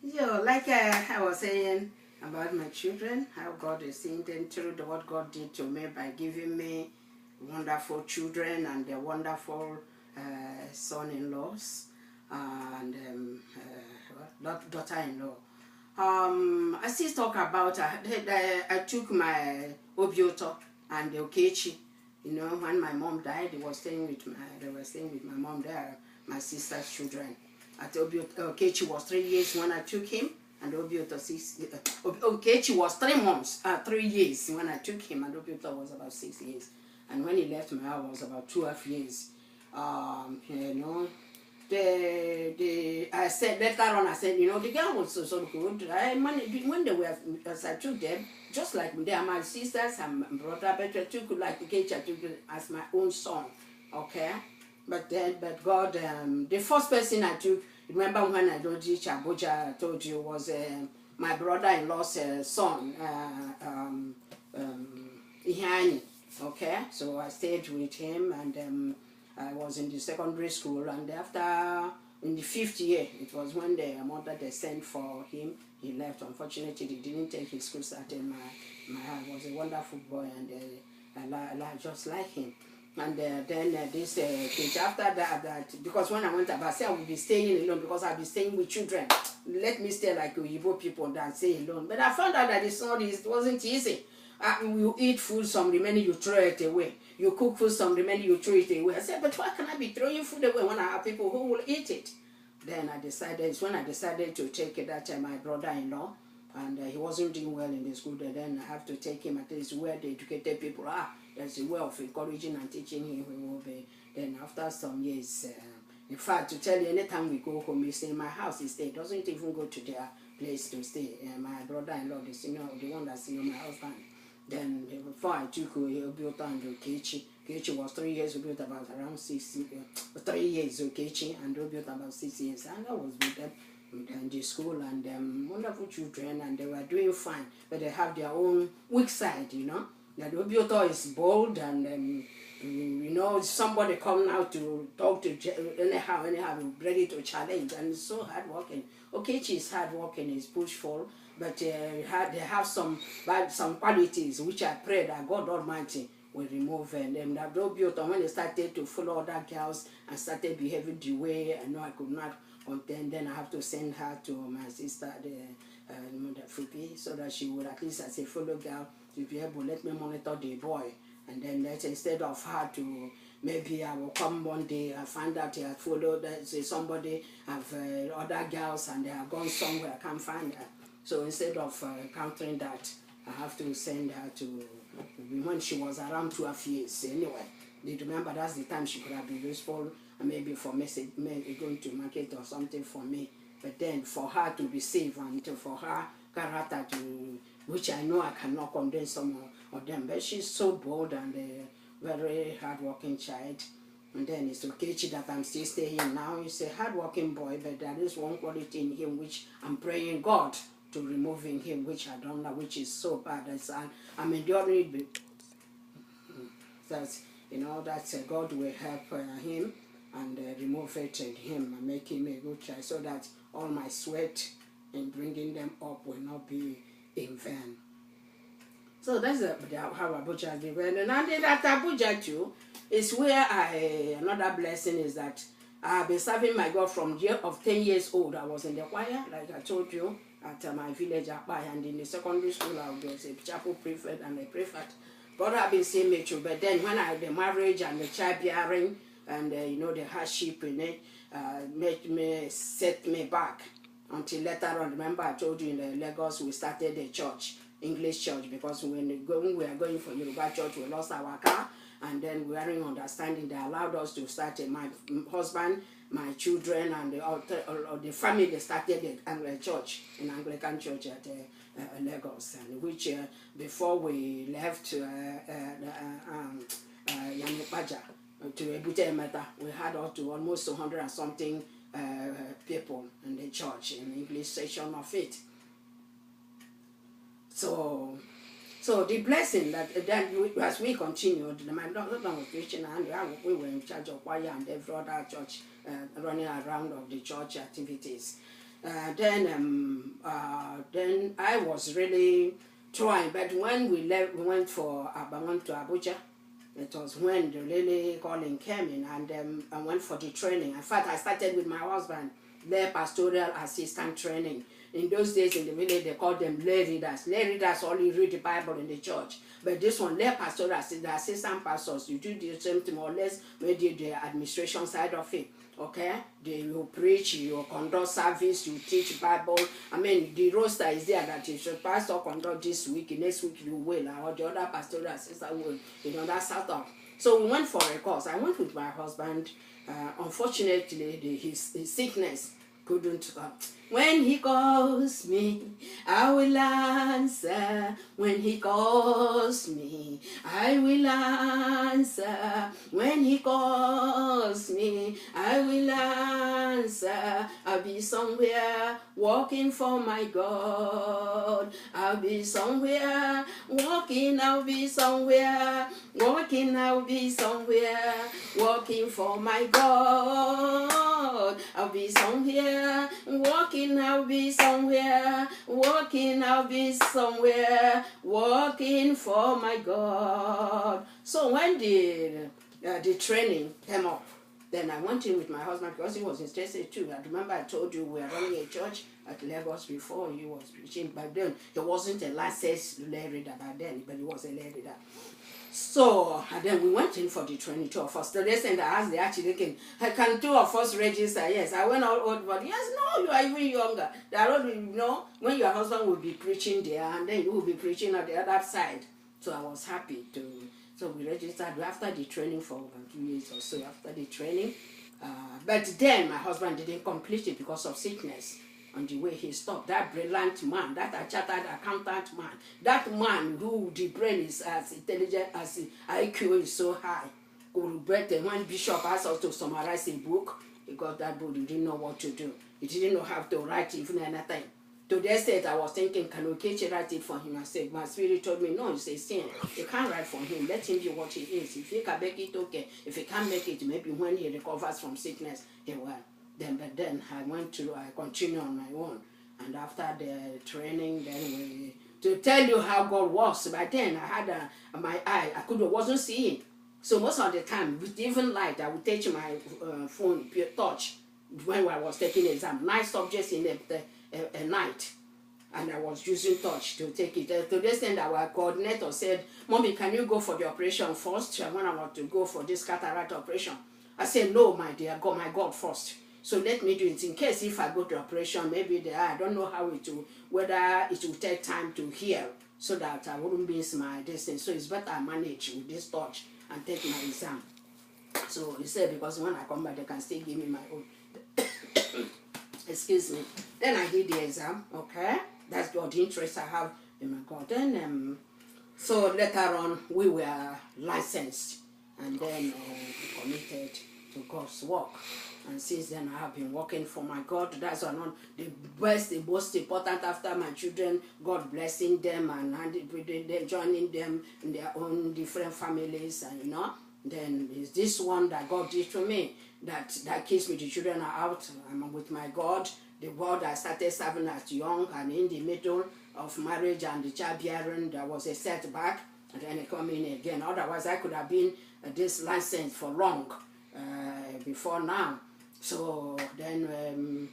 Yeah, like I was saying about my children, how God is seeing them through what God did to me by giving me wonderful children and their wonderful son-in-laws and daughter-in-law. I still talk about I took my Obioto and the Okechi. You know, when my mom died, they were staying with my mom there, my sister's children. At Okechi was 3 years when I took him, and Obioto Okechi was 3 months, 3 years when I took him, and Obioto was about 6 years. And when he left me, I was about 12 years. You know, I said later on, I said, you know, the girl was so good. When they were, as I took them, just like they are my sisters and brother, but I took like the cage, I took it as my own son, okay. But God, the first person I took, remember when I don't teach Abuja, I told you was my brother-in-law's son, Ihani, okay. So I stayed with him and. I was in the secondary school, and after, in the 5th year, it was when the mother they sent for him. He left. Unfortunately, he didn't take his school started. My was a wonderful boy, and I just like him. And then this kid, after that, because when I went up, I said I would be staying alone because I'll be staying with children. Let me stay like Igbo people that stay alone. But I found out that it wasn't easy. You eat food, some remaining, you throw it away. You cook food, some remaining, you throw it away. I said, but why can I be throwing food away when I have people who will eat it? Then it's when I decided to take it that time, my brother-in-law, and he wasn't doing well in the school. Then I have to take him at least where the educated people are. There's a way of encouraging and teaching him. We will be. Then after some years, in fact, to tell you, anytime we go home, he stay in my house. He stay. Doesn't even go to their place to stay. My brother-in-law, the senior, the one that's senior, my husband. Then before I took Obiota and Okechi, Okechi was 3 years, Obiota about around 6 years, 3 years Okechi, and Obiota about 6 years. And I was with them in the school, and wonderful children, and they were doing fine. But they have their own weak side, you know. That Obiota is bold, and you know, somebody come out to talk to anyhow, ready to challenge, and it's so hardworking. Okechi is hardworking, is pushful, but they have some qualities which I pray that God Almighty will remove. And that Obiota, when they started to follow other girls and started behaving the way I know I could not contend, then I have to send her to my sister, the Fupi, so that she would at least, as a fellow girl, to be able to let me monitor the boy. And then that instead of her to, maybe I will come one day, I find out I had followed, say somebody have other girls and they have gone somewhere, I can't find her. So instead of countering that, I have to send her to, when she was around 12 years anyway. Did you remember that's the time she could have been useful, maybe for message, maybe going to market or something for me. But then for her to be safe and for her character to, which I know I cannot condemn some of them, but she's so bold and a very hardworking child. And then it's Okechi that I'm still staying now. He's a hardworking boy, but there is one quality in him which I'm praying God to remove in him, which I don't know, which is so bad. I'm enduring it. That's, you know, that's God will help him and remove it in him and make him a good child, so that all my sweat in bringing them up will not be in vain. So that's how Abuja has been. And then at Abuja too, is where another blessing is that I've been serving my God from year of 10 years old. I was in the choir, like I told you, at my village, and in the secondary school, I was a chapel prefect and a prefect. God have been seeing me through, but then when I had the marriage and the childbearing, and you know, the hardship in it, made me set me back until later on. Remember I told you in Lagos we started a church, English church, because when we were going for Yoruba church, we lost our car, and then we weren't understanding. They allowed us to start my husband, my children, and the family. They started the Anglican church, in Anglican church at Lagos, and which before we left Yanipaja to Ebute Emeta, we had up to almost 200 and something people in the church, in the English section of it. So the blessing that then as we continued, my daughter was preaching, and we were in charge of choir and every other church, running around of the church activities. Then I was really trying. But when we left, we went to Abuja. It was when the lady calling came in, and I went for the training. In fact, I started with my husband, lay pastoral assistant training. In those days in the village, they called them lay readers. Lay readers only read the Bible in the church. But this one, lay pastoral assistant pastors, you do the same thing, more or less, maybe the administration side of it. Okay, you preach, you conduct service, you teach Bible. I mean, the roster is there that if your pastor conduct this week, next week you will, or the other pastoral assistant will, that sort of. So we went for a course. I went with my husband. Unfortunately, his sickness couldn't come. When he calls me, I will answer. When he calls me, I will answer. When he calls me, I will answer. I'll be somewhere walking for my God. I'll be somewhere walking. I'll be somewhere walking. I'll be somewhere walking for my God. I'll be somewhere walking. I'll be somewhere walking. I'll be somewhere walking for my God. So when the training came up, then I went in with my husband because he was interested too. I remember I told you we were running a church at Lagos before he was preaching. Back then, he wasn't a licensed lay reader back then, but he was a lay reader. So, and then we went in for the training, 2 of us. So they said, I asked the archdeacon, can 2 of us register? Yes. I went all old, but yes, no, you are even younger. They are already, when your husband will be preaching there, and then you will be preaching at the other side. So I was happy to. So we registered after the training for 2 years or so after the training. But then my husband didn't complete it because of sickness. On the way he stopped, that brilliant man, that chartered accountant man, that man who the brain is as intelligent as the IQ is so high. When Bishop asked us to summarize a book, he got that book, he didn't know what to do. He didn't know how to write even anything. To the extent I was thinking, can Okechi write it for him? I said, my spirit told me, no, it's a sin. You can't write for him. Let him be what he is. If he can make it, okay. If he can't make it, maybe when he recovers from sickness, he will. But then I continued on my own. And after the training, then to tell you how God works, by then I had my eye, wasn't seeing. So most of the time, with even light, I would take my phone, touch, when I was taking exam. 9 subjects in a night. And I was using touch to take it. To the extent that our coordinator said, Mommy, can you go for the operation first? When I want to go for this cataract operation. I said, no, my dear, my God first. So let me do it in case if I go to operation, maybe I don't know how whether it will take time to heal so that I wouldn't miss my destiny. So it's better I manage with this touch and take my exam. So he said, because when I come back, they can still give me my own. Excuse me. Then I did the exam, okay? That's the interest I have in my God. Then, so later on, we were licensed and then committed to God's work. And since then, I have been working for my God. That's one the best, the most important after my children, God blessing them and joining them in their own different families. And then is this one that God did to me. That keeps me, the children are out. I'm with my God. The God I started serving as young and in the middle of marriage and the childbearing, there was a setback. And then I come in again. Otherwise, I could have been this license for long before now. So then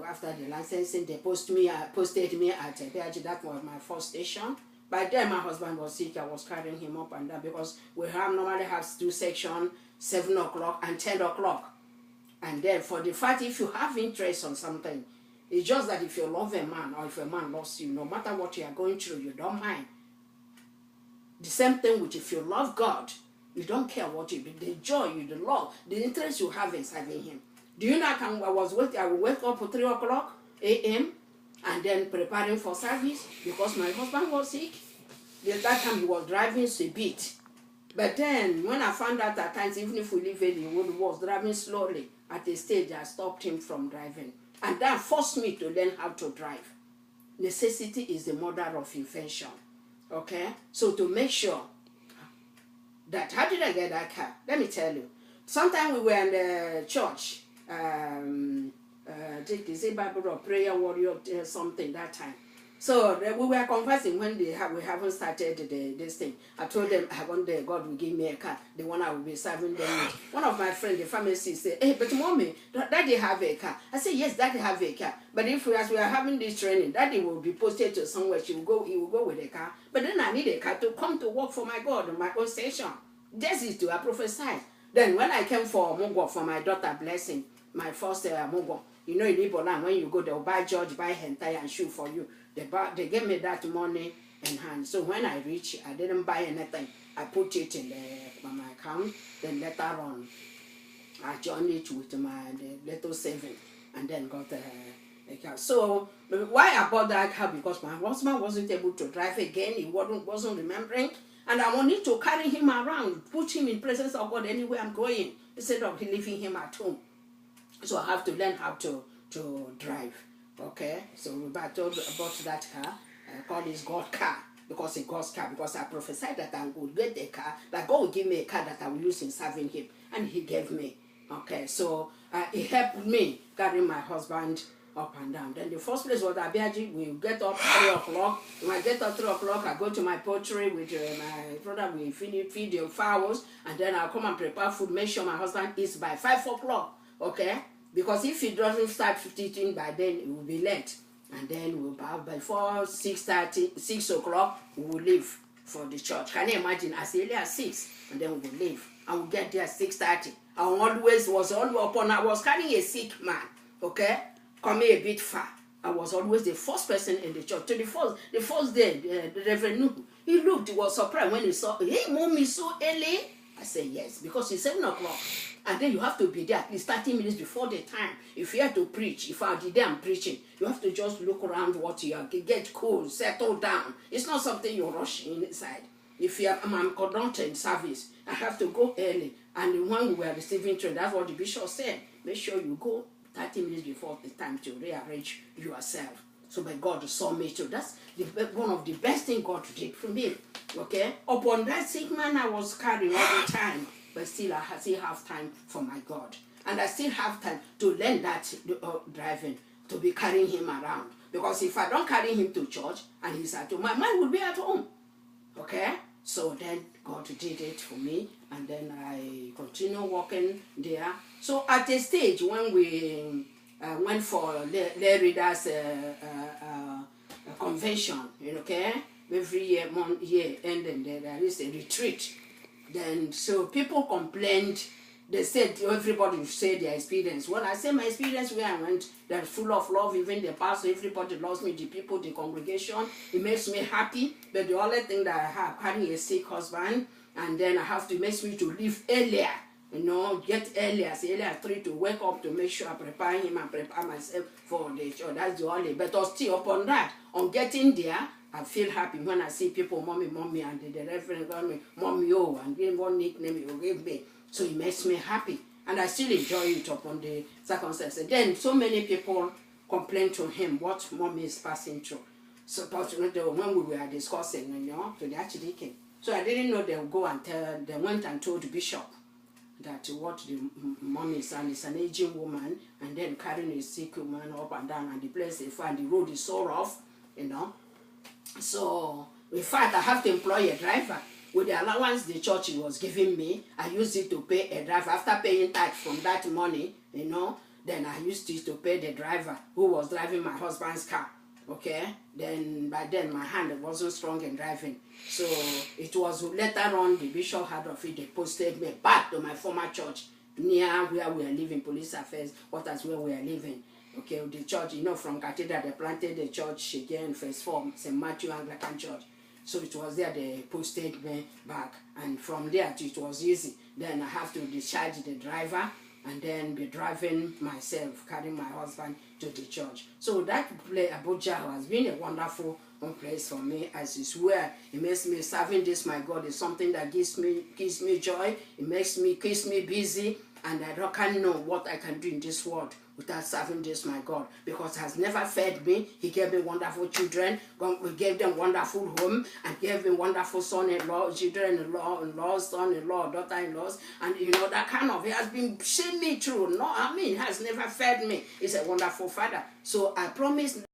after the licensing, they posted me at PhD. That was my first station. By then, my husband was sick. I was carrying him up and down because we normally have 2 sections, 7 o'clock and 10 o'clock. And then for the fact, if you have interest on something, it's just that if you love a man or if a man loves you, no matter what you are going through, you don't mind. The same thing with if you love God, you don't care what you do. The joy, the love, the interest you have in serving Him. Do you know I will wake up at 3 o'clock a.m. and then preparing for service because my husband was sick. That time he was driving a bit. But then when I found out at times, even if we live in the world, he was driving slowly. At a stage, I stopped him from driving. And that forced me to learn how to drive. Necessity is the mother of invention. Okay? So to make sure that, how did I get that car? Let me tell you. Sometime we were in the church. take this Bible or prayer warrior something that time. So we were conversing when we haven't started this thing. I told them I want God will give me a car, the one I will be serving them with. One of my friends, the pharmacist, said, "Hey, but mommy, daddy have a car." I said, "Yes, daddy have a car. But if as we are having this training, daddy will be posted to somewhere. He will go with a car. But then I need a car to come to work for my God on my own station. This is to I prophesy." Then when I came for Mungo for my daughter blessing, my first Mungo, you know in Iboland when you go they'll buy George, buy hentai and shoe for you. They gave me that money in hand. So when I reach, I didn't buy anything. I put it in my account. Then later on, I joined it with my little saving, and then got a car. So why I bought that car? Because my husband wasn't able to drive again. He wasn't remembering, and I wanted to carry him around, put him in presence of God anywhere I'm going, instead of leaving him at home. So I have to learn how to drive. Okay, so we bought that car. I call this God car because it's God's car. Because I prophesied that I would get a car, that God would give me a car that I will use in serving Him, and He gave me. Okay, so it helped me carry my husband up and down. Then the first place was Abiaji. We get up 3 o'clock. When I get up 3 o'clock, I go to my poultry with my brother. We feed the fowls, and then I'll come and prepare food. Make sure my husband eats by 5 o'clock. Okay. Because if it doesn't start 15 by then, it will be late. And then we'll have before 6 o'clock, we will leave for the church. Can you imagine? As early as 6, and then we will leave. And we'll get there at 6:30. I was carrying a sick man, okay, coming a bit far. I was always the first person in the church. To the first day, the Reverend Nuhu, he was surprised when he saw, "Hey, mommy, so early?" I said, "Yes, because it's 7 o'clock. And then you have to be there at least 30 minutes before the time. If you have to preach, if I did I'm preaching, you have to just look around what you are, get cool, settle down. It's not something you rush inside. If I'm conducting service, I have to go early. And when we were receiving training, that's what the bishop said. Make sure you go 30 minutes before the time to rearrange yourself. So by God saw me too. That's one of the best things God did for me. Okay? Upon that sick man I was carrying all the time. But still, I still have time for my God. And I still have time to learn that driving, to be carrying him around. Because if I don't carry him to church and he's at home, my mind will be at home. Okay? So then God did it for me. And then I continue walking there. So at a stage when we went for lay readers convention, okay? Every year ending there is a retreat. Then, so people complained. They said, everybody said their experience. When I say my experience where I went, they're full of love. Even the pastor, everybody loves me, the people, the congregation. It makes me happy. But the only thing that I have, having a sick husband, and then I have to, makes me to leave earlier. Get earlier, say earlier 3 to wake up to make sure I prepare him and prepare myself for the church. That's the only. But still, upon that, on getting there, I feel happy when I see people, mommy, and the reverend call me, mommy, and give one nickname you give me. So it makes me happy. And I still enjoy it upon the circumstances. Then so many people complain to him what mommy is passing through. So when we were discussing, to the archdeacon. So I didn't know they would go and they went and told the bishop that what the mommy is, and it's an aging woman, and then carrying a sick woman up and down, and the place they find, the road is so rough, So, in fact, I have to employ a driver. With the allowance the church was giving me, I used it to pay a driver. After paying tax from that money, then I used it to pay the driver who was driving my husband's car. Okay? Then, by then, my hand wasn't strong in driving. So, it was later on, the bishop had of it, they posted me back to my former church, near where we are living, police affairs, that's where we are living. Okay, the church, from Cathedral, they planted the church again, phase 4, St. Matthew Anglican Church. So it was there they posted me back. And from there, it was easy. Then I have to discharge the driver and then be driving myself, carrying my husband to the church. So that place, Abuja, has been a wonderful place for me, as is where it makes me serving this, my God, is something that gives me joy. It keeps me busy, and I can't know what I can do in this world without serving this my God, because He has never fed me. He gave me wonderful children. We gave them wonderful home, and gave me wonderful son-in-law, children-in-law, son-in-law, daughter-in-laws, and that kind of. He has been seeing me through. No, He has never fed me. He's a wonderful Father. So I promise